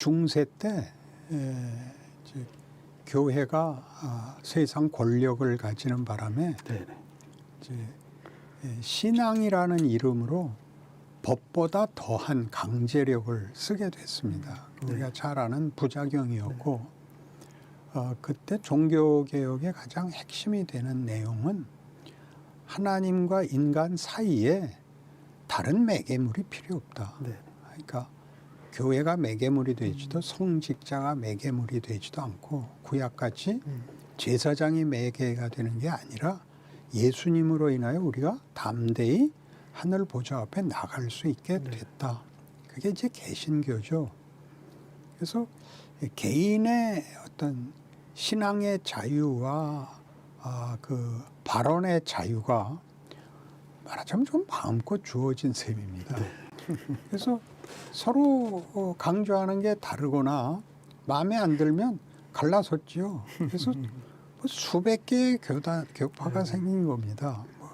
중세 때 이제 교회가 세상 권력을 가지는 바람에 네네. 이제 신앙이라는 이름으로 법보다 더한 강제력을 쓰게 됐습니다. 네. 우리가 잘 아는 부작용이었고 그때 종교개혁의 가장 핵심이 되는 내용은 하나님과 인간 사이에 다른 매개물이 필요 없다. 네. 그러니까 교회가 매개물이 되지도 성직자가 매개물이 되지도 않고 구약같이 제사장이 매개가 되는 게 아니라 예수님으로 인하여 우리가 담대히 하늘 보좌 앞에 나갈 수 있게 됐다. 그게 이제 개신교죠. 그래서 개인의 어떤 신앙의 자유와 그 발언의 자유가 말하자면 좀 마음껏 주어진 셈입니다. 그래서 서로 강조하는 게 다르거나 마음에 안 들면 갈라섰죠. 그래서 뭐 수백 개의 교파가 생긴 겁니다. 뭐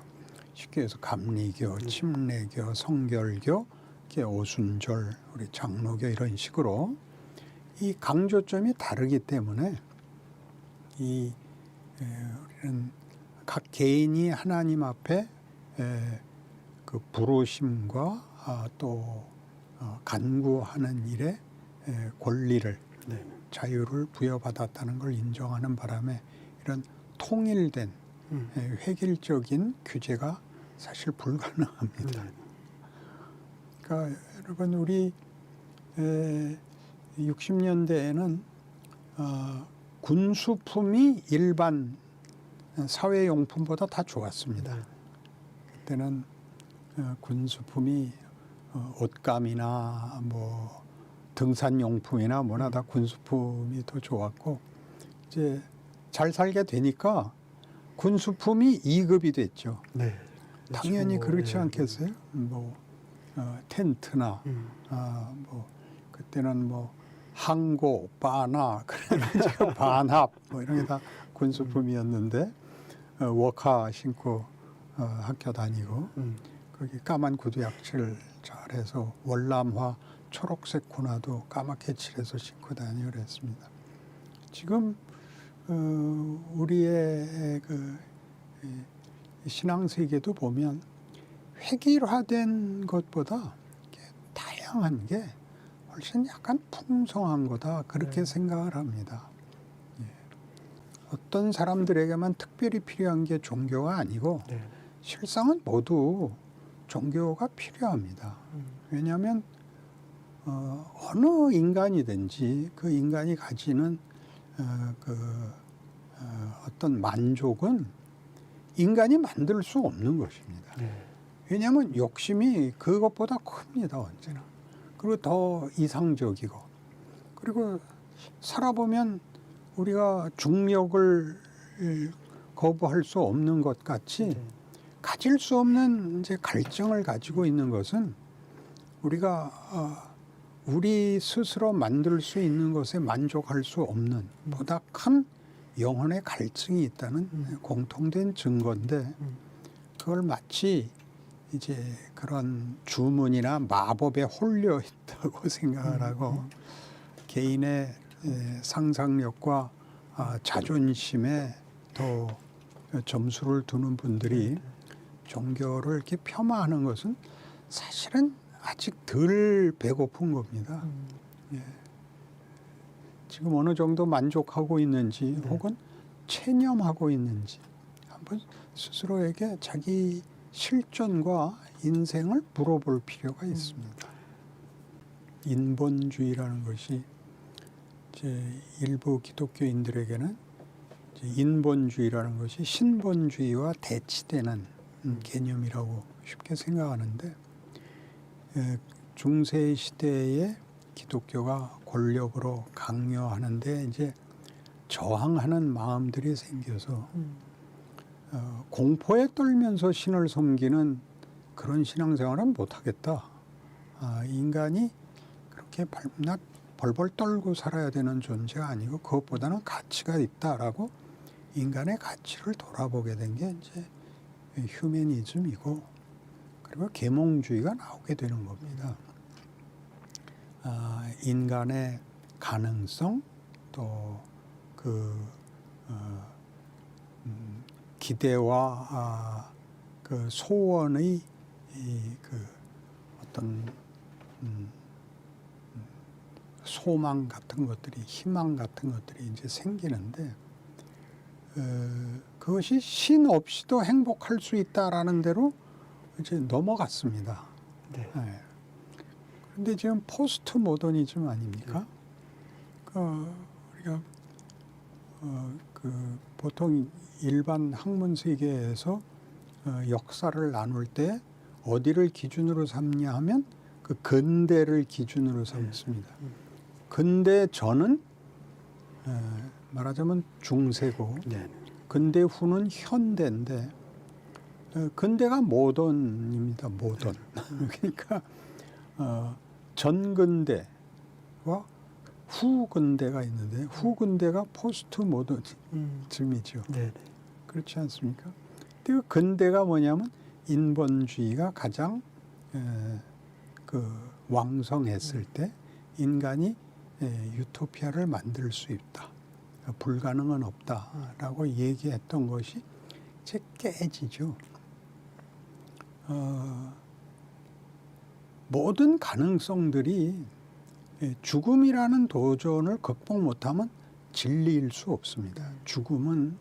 쉽게 해서 감리교, 침례교, 성결교, 오순절, 우리 장로교 이런 식으로 이 강조점이 다르기 때문에 우리는 각 개인이 하나님 앞에 그 부르심과 또 간구하는 일에 권리를 자유를 부여받았다는 걸 인정하는 바람에 이런 통일된 획일적인 규제가 사실 불가능합니다. 그러니까 여러분 우리 60년대에는 군수품이 일반 사회용품보다 다 좋았습니다. 그때는 군수품이 옷감이나 뭐 등산용품이나 뭐나 다 군수품이 더 좋았고 이제 잘 살게 되니까 군수품이 2급이 됐죠. 네. 당연히 그렇지 않겠어요? 뭐 텐트나 뭐 그때는 뭐 항고, 바나 그래가지고 반합 뭐 이런 게 다 군수품이었는데 워카 신고 학교 다니고 거기 까만 구두 약칠 잘해서 월남화 초록색 군화도 까맣게 칠해서 신고 다니고 그랬습니다. 지금 우리의 그 신앙 세계도 보면 획일화된 것보다 다양한 게 훨씬 약간 풍성한 거다 그렇게 생각을 합니다. 어떤 사람들에게만 특별히 필요한 게 종교가 아니고 실상은 모두 종교가 필요합니다. 왜냐하면 어느 인간이든지 그 인간이 가지는 어떤 만족은 인간이 만들 수 없는 것입니다. 왜냐하면 욕심이 그것보다 큽니다, 언제나. 그리고 더 이상적이고. 그리고 살아보면 우리가 중력을 거부할 수 없는 것 같이 가질 수 없는 이제 갈증을 가지고 있는 것은 우리가 우리 스스로 만들 수 있는 것에 만족할 수 없는 보다 큰 영혼의 갈증이 있다는 공통된 증거인데 그걸 마치 이제 그런 주문이나 마법에 홀려 있다고 생각을 하고 개인의 상상력과 자존심에 더 점수를 두는 분들이 종교를 이렇게 폄하하는 것은 사실은 아직 덜 배고픈 겁니다. 지금 어느 정도 만족하고 있는지 혹은 체념하고 있는지 한번 스스로에게 자기 실존과 인생을 물어볼 필요가 있습니다. 인본주의라는 것이 이제 일부 기독교인들에게는 이제 인본주의라는 것이 신본주의와 대치되는 개념이라고 쉽게 생각하는데 중세 시대에 기독교가 권력으로 강요하는데 이제 저항하는 마음들이 생겨서 공포에 떨면서 신을 섬기는 그런 신앙생활은 못하겠다. 인간이 그렇게 밤낮 벌벌 떨고 살아야 되는 존재가 아니고 그것보다는 가치가 있다라고 인간의 가치를 돌아보게 된 게 이제 휴머니즘이고 그리고 계몽주의가 나오게 되는 겁니다. 인간의 가능성 또 기대와 그 소원의 그 어떤 소망 같은 것들이 희망 같은 것들이 이제 생기는데 그것이 신 없이도 행복할 수 있다라는 대로 이제 넘어갔습니다. 네. 네. 그런데 지금 포스트 모더니즘 아닙니까? 우리가 보통 일반 학문 세계에서 역사를 나눌 때 어디를 기준으로 삼냐 하면 그 근대를 기준으로 삼습니다. 근대 전은 말하자면 중세고 네. 근대 후는 현대인데 근대가 모던입니다. 모던. 그러니까 전근대와 후근대가 있는데 후근대가 포스트 모더니즘이죠. 네. 그렇지 않습니까? 근데 그 근대가 뭐냐면 인본주의가 가장 왕성했을 때 인간이 유토피아를 만들 수 있다. 불가능은 없다라고 얘기했던 것이 이제 깨지죠. 모든 가능성들이 죽음이라는 도전을 극복 못하면 진리일 수 없습니다. 죽음은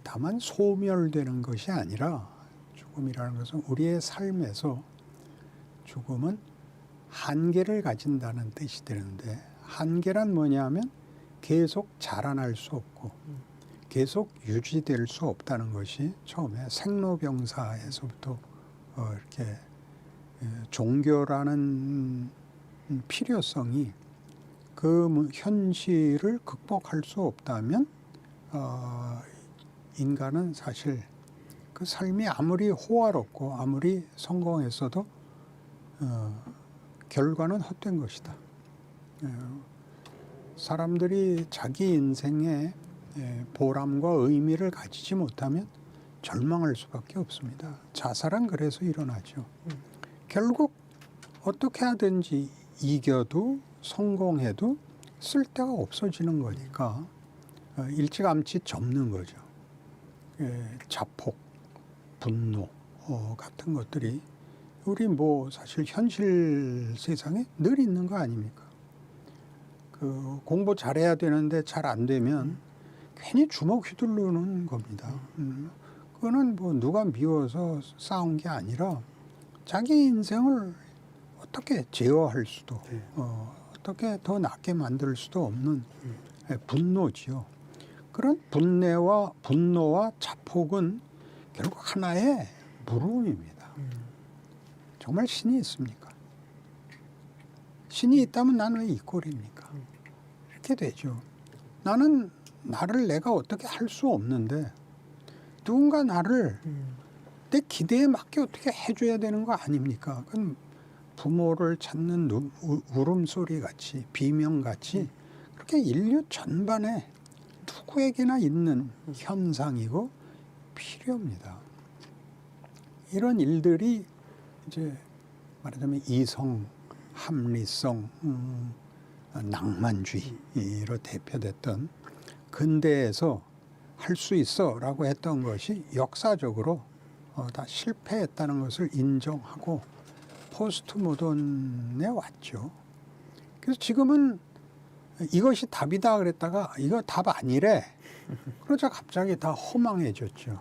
다만 소멸되는 것이 아니라 죽음이라는 것은 우리의 삶에서 죽음은 한계를 가진다는 뜻이 되는데 한계란 뭐냐면 계속 자라날 수 없고 계속 유지될 수 없다는 것이 처음에 생로병사에서부터 이렇게 종교라는 필요성이 그 현실을 극복할 수 없다면 인간은 사실 그 삶이 아무리 호화롭고 아무리 성공했어도 결과는 헛된 것이다. 사람들이 자기 인생에 보람과 의미를 가지지 못하면 절망할 수밖에 없습니다. 자살은 그래서 일어나죠. 결국 어떻게 하든지 이겨도 성공해도 쓸데가 없어지는 거니까 일찌감치 접는 거죠. 자폭, 분노 같은 것들이 우리 사실 현실 세상에 늘 있는 거 아닙니까? 공부 잘해야 되는데 잘 안 되면 괜히 주먹 휘두르는 겁니다. 그거는 누가 미워서 싸운 게 아니라 자기 인생을 어떻게 제어할 수도 어떻게 더 낫게 만들 수도 없는 분노지요. 그런 분노와 자폭은 결국 하나의 물음입니다. 정말 신이 있습니까? 신이 있다면 나는 왜 이 꼴입니까? 이렇게 되죠. 나는 나를 내가 어떻게 할 수 없는데 누군가 나를 내 기대에 맞게 어떻게 해줘야 되는 거 아닙니까? 그건 부모를 찾는 울음소리 같이 비명 같이 그렇게 인류 전반에 누구에게나 있는 현상이고 필요합니다. 이런 일들이 이제 말하자면 이성, 합리성, 낭만주의로 대표됐던 근대에서 할 수 있어라고 했던 것이 역사적으로 다 실패했다는 것을 인정하고 포스트 모던에 왔죠. 그래서 지금은 이것이 답이다 그랬다가 이거 답 아니래. 그러자 갑자기 다 허망해졌죠.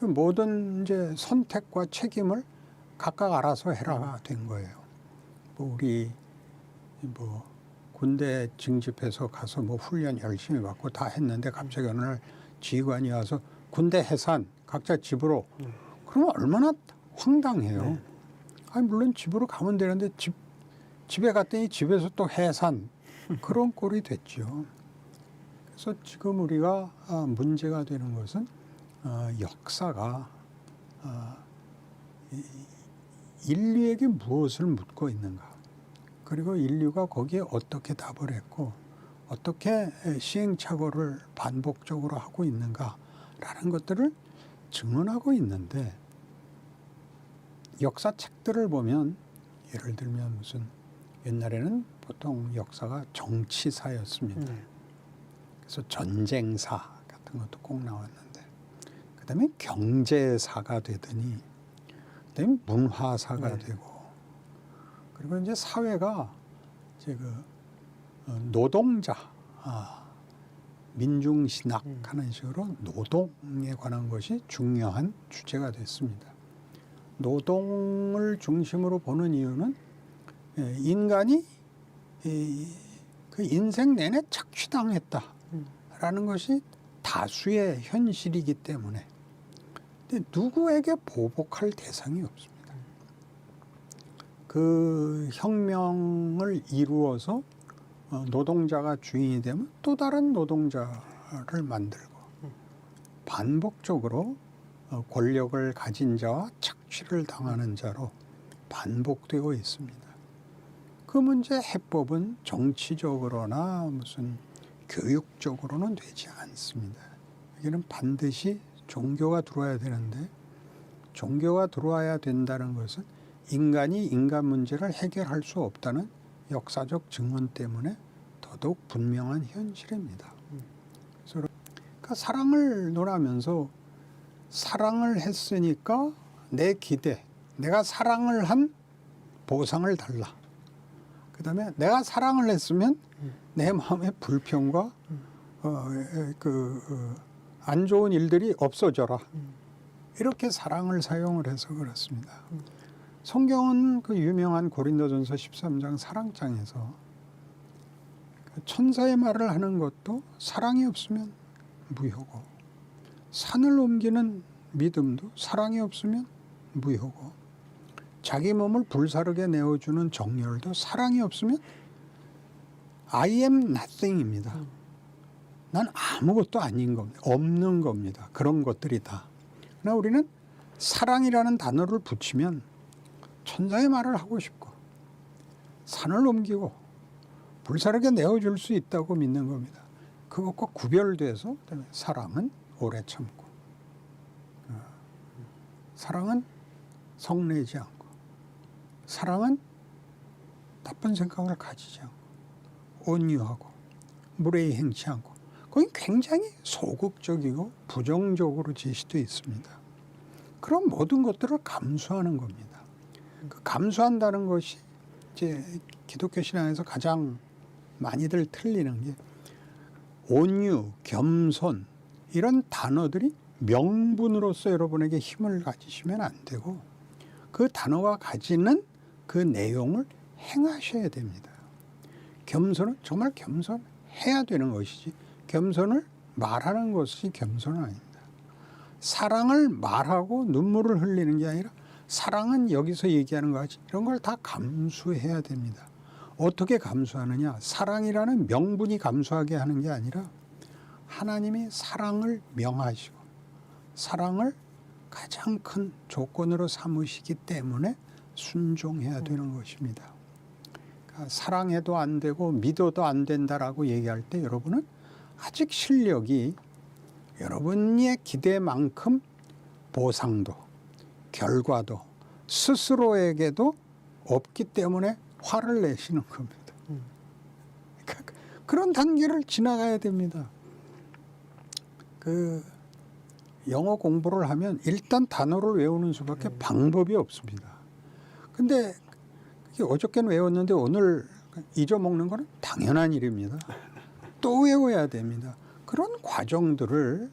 그 모든 이제 선택과 책임을 각각 알아서 해라가 된 거예요. 우리 군대 징집해서 가서 훈련 열심히 받고 다 했는데 갑자기 어느 날 지휘관이 와서 군대 해산 각자 집으로. 그러면 얼마나 황당해요. 네. 아니 물론 집으로 가면 되는데 집에 갔더니 집에서 또 해산 그런 꼴이 됐죠. 그래서 지금 우리가 문제가 되는 것은 역사가 인류에게 무엇을 묻고 있는가, 그리고 인류가 거기에 어떻게 답을 했고 어떻게 시행착오를 반복적으로 하고 있는가라는 것들을 증언하고 있는데, 역사책들을 보면 예를 들면 무슨 옛날에는 보통 역사가 정치사였습니다. 그래서 전쟁사 같은 것도 꼭 나왔는데 그다음에 경제사가 되더니 그다음에 문화사가 되고 그리고 이제 사회가 이제 노동자 민중신학하는 식으로 노동에 관한 것이 중요한 주제가 됐습니다. 노동을 중심으로 보는 이유는 인간이 그 인생 내내 착취당했다라는 것이 다수의 현실이기 때문에 근데 누구에게 보복할 대상이 없습니다. 그 혁명을 이루어서 노동자가 주인이 되면 또 다른 노동자를 만들고 반복적으로 권력을 가진 자와 착취를 당하는 자로 반복되고 있습니다. 그 문제 해법은 정치적으로나 무슨 교육적으로는 되지 않습니다. 여기는 반드시 종교가 들어와야 되는데 종교가 들어와야 된다는 것은 인간이 인간 문제를 해결할 수 없다는 역사적 증언 때문에 더더욱 분명한 현실입니다. 그러니까 사랑을 논하면서 사랑을 했으니까 내 기대, 내가 사랑을 한 보상을 달라. 그다음에 내가 사랑을 했으면 내 마음의 불평과 안 좋은 일들이 없어져라. 이렇게 사랑을 사용을 해서 그렇습니다. 성경은 그 유명한 고린도전서 13장 사랑장에서 천사의 말을 하는 것도 사랑이 없으면 무효고 산을 옮기는 믿음도 사랑이 없으면 무효고 자기 몸을 불사르게 내어주는 정열도 사랑이 없으면 I am nothing입니다. 난 아무것도 아닌 겁니다. 없는 겁니다. 그런 것들이 다. 그러나 우리는 사랑이라는 단어를 붙이면 천사의 말을 하고 싶고 산을 옮기고 불사르게 내어줄 수 있다고 믿는 겁니다. 그것과 구별돼서 사랑은 오래 참고 사랑은 성내지 않고 사랑은 나쁜 생각을 가지지 않고 온유하고 무례히 행치 않고 거긴 굉장히 소극적이고 부정적으로 제시되어 있습니다. 그런 모든 것들을 감수하는 겁니다. 그 감수한다는 것이 이제 기독교 신앙에서 가장 많이들 틀리는 게 온유, 겸손 이런 단어들이 명분으로서 여러분에게 힘을 가지시면 안 되고 그 단어가 가지는 그 내용을 행하셔야 됩니다. 겸손은 정말 겸손해야 되는 것이지 겸손을 말하는 것이 겸손은 아닙니다. 사랑을 말하고 눈물을 흘리는 게 아니라 사랑은 여기서 얘기하는 거 같이 이런 걸 다 감수해야 됩니다. 어떻게 감수하느냐? 사랑이라는 명분이 감수하게 하는 게 아니라 하나님이 사랑을 명하시고 사랑을 가장 큰 조건으로 삼으시기 때문에 순종해야 되는 것입니다. 그러니까 사랑해도 안 되고 믿어도 안 된다라고 얘기할 때 여러분은 아직 실력이 여러분의 기대만큼 보상도 결과도 스스로에게도 없기 때문에 화를 내시는 겁니다. 그러니까 그런 단계를 지나가야 됩니다. 그 영어 공부를 하면 일단 단어를 외우는 수밖에 방법이 없습니다. 근데 어저께는 외웠는데 오늘 잊어먹는 거는 당연한 일입니다. 또 외워야 됩니다. 그런 과정들을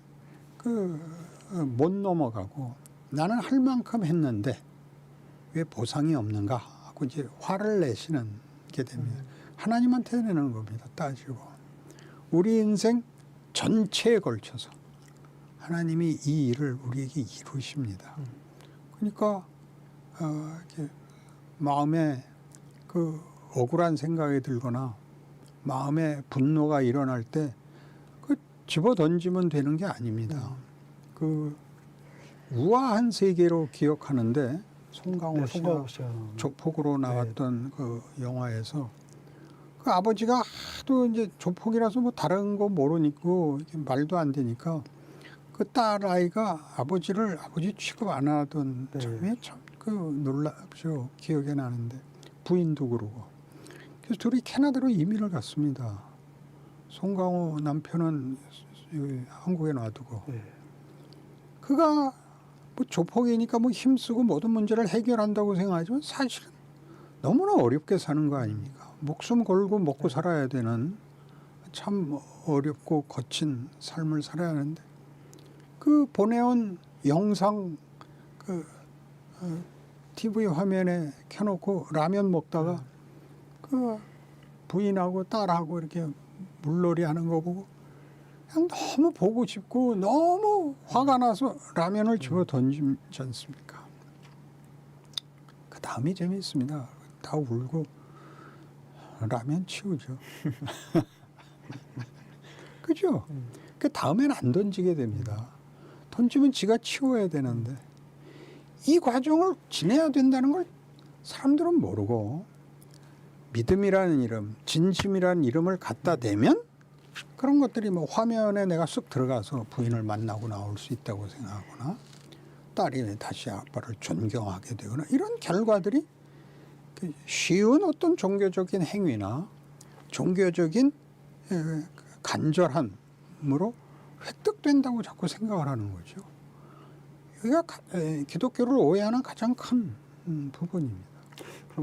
못 넘어가고 나는 할 만큼 했는데 왜 보상이 없는가 하고 이제 화를 내시는 게 됩니다. 하나님한테 내는 겁니다. 따지고 우리 인생 전체에 걸쳐서 하나님이 이 일을 우리에게 이루십니다. 그러니까 이렇게 마음에 그 억울한 생각이 들거나 마음에 분노가 일어날 때 그 집어 던지면 되는 게 아닙니다. 그 우아한 세계로 기억하는데 송강호 씨가 조폭으로 나왔던 그 영화에서 그 아버지가 하도 이제 조폭이라서 뭐 다른 거 모르니까 말도 안 되니까 그 딸 아이가 아버지 취급 안 하던 점이 참 그 놀랍죠. 기억에 나는데 부인도 그러고 그래서 둘이 캐나다로 이민을 갔습니다. 송강호 남편은 한국에 놔두고. 네. 그가 뭐 조폭이니까 뭐 힘쓰고 모든 문제를 해결한다고 생각하지만 사실은 너무나 어렵게 사는 거 아닙니까? 목숨 걸고 먹고 살아야 되는 참 어렵고 거친 삶을 살아야 하는데 그 보내온 영상 그 TV 화면에 켜놓고 라면 먹다가 그 부인하고 딸하고 이렇게 물놀이 하는 거 보고 그냥 너무 보고 싶고 너무 화가 나서 라면을 집어 던지지 않습니까? 그 다음이 재미있습니다. 다 울고 라면 치우죠. 그죠? 그 다음엔 안 던지게 됩니다. 던지면 지가 치워야 되는데 이 과정을 지내야 된다는 걸 사람들은 모르고 믿음이라는 이름, 진심이라는 이름을 갖다 대면 그런 것들이 뭐 화면에 내가 쓱 들어가서 부인을 만나고 나올 수 있다고 생각하거나 딸이 다시 아빠를 존경하게 되거나 이런 결과들이 쉬운 어떤 종교적인 행위나 종교적인 간절함으로 획득된다고 자꾸 생각을 하는 거죠. 여기가 기독교를 오해하는 가장 큰 부분입니다.